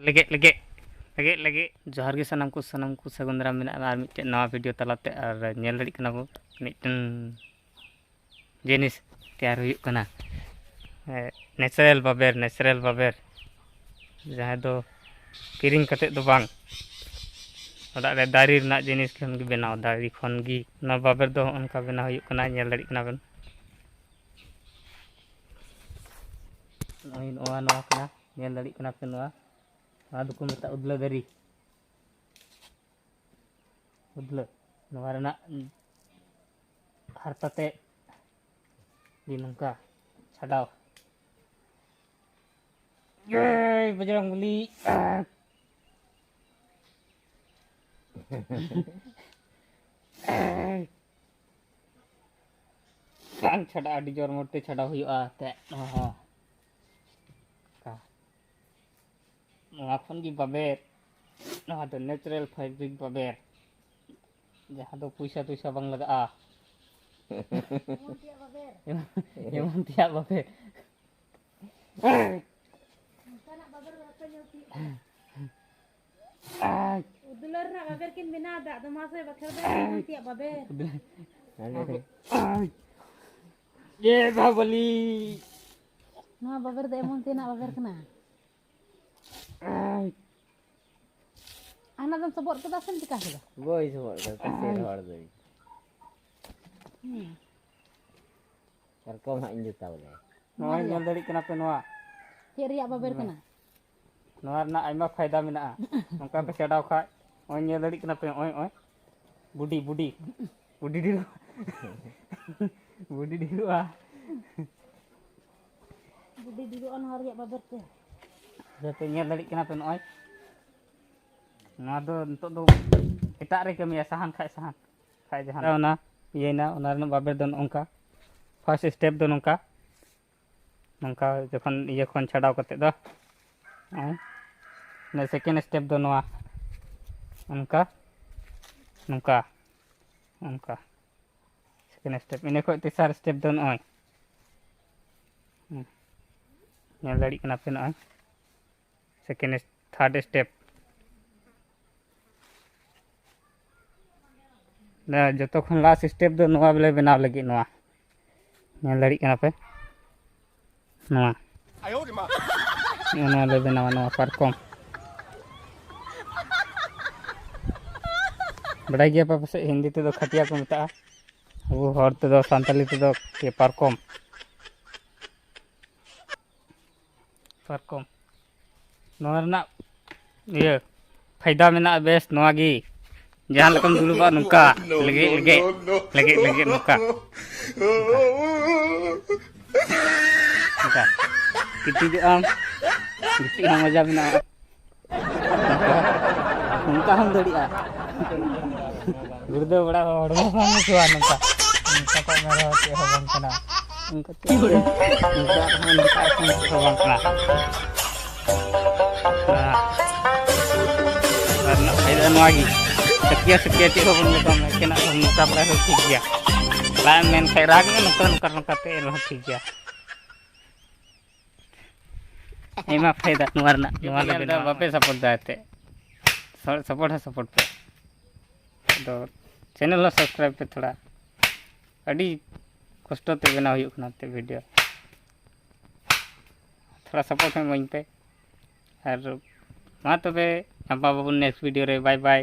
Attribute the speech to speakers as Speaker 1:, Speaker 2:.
Speaker 1: लगे जोहार गे सानाम को सगुन दाराम मेना और मिट्टे नवा वीडियो तलाते और नेल दाड़ी कना बो मिट्टन जिनिस तैयार हुई कना नेचुरल बाबेर जहाँ दो किरिंग कते दो बांग ओड़ा रे दारी रना जिनिस खन गे बनाव दारी खन गी ना बाबेर दो उनका बनाव हुई कना नेल दाड़ी कना बन नवा नवा कना नेल दाड़ी कना पे नवा दुको मेता उदला दारी उदला नवा रना हारताते di nangka छाड़ाव ये बजरंगबली बांग छाड़ा अड़ी जोर मोटे छाड़ा हुआ ते खन की बाबेर नवा दो नेचुरल फैब्रिक बाबेर जहाँ दो पैसा तुसा बांग लगा emang tiap babe
Speaker 2: udular nak baber kin bina ada to masai bakar be tiap baber
Speaker 1: ye babali
Speaker 2: na baber de emon tina baber kena ana dam support kita sen dikah sudah
Speaker 3: boy support kasih hor doi Parkom hak inju tahu le.
Speaker 1: Noai nyal dari kenapa noa?
Speaker 2: Cek riak baber kena.
Speaker 1: Noa nak aima faedah mina. Maka pesadau kai. Oi nyal dari kenapa oi. Budi dulu. Budi dulu ah.
Speaker 2: Budi dulu on har riak baber teh.
Speaker 1: Jadi nyal dari kenapa oi? Noa do untuk do etak re kami sahan kai jahan. Ona iyena ona rena baber don ongka. First step दो नौका जखन ये खन छाड़ाव करते दो ने second step दो नवा उनका नौका उनका सेकेंड स्टेप इने को तीसरा स्टेप दो नय नेल दाड़ी कना पे नय सेकेंड थर्ड स्टेप ना जतो खन लास्ट स्टेप दो नवा बेले बनाव लगी नवा नेल दाड़ी कना पे नवा नवा ले बनावा नवा पारकम बड़ाई गया पासे हिंदी ते दो खटिया को मेता अब हर ते दो सांताली ते दो के पारकम नवा रना ये फायदा मेना बेस नवा गी जहाँ लकम दुलुबा नुका लगे नुका किती am किती हम मजा बिना उनका हम दड़ी आ गुरुदेव बड़ा हड़मो हम सुआ नुका उनका को मेरा के हवन कना उनका हम हवन कना karena ada lagi sekian cik ko pun ko kena muka pra ठीक गया लाइन मेन खैराग में नुकसान करते लो ठीक गया एमा फायदा नुवारना बापे सपोर्ट दाते सपोर्ट पे तो चैनल लो सब्सक्राइब पे थोड़ा अड़ी कष्ट ते बना हुई कना ते वीडियो थोड़ा सपोर्ट में पे और मा तबे नेक्स्ट वीडियो रे बाय बाय।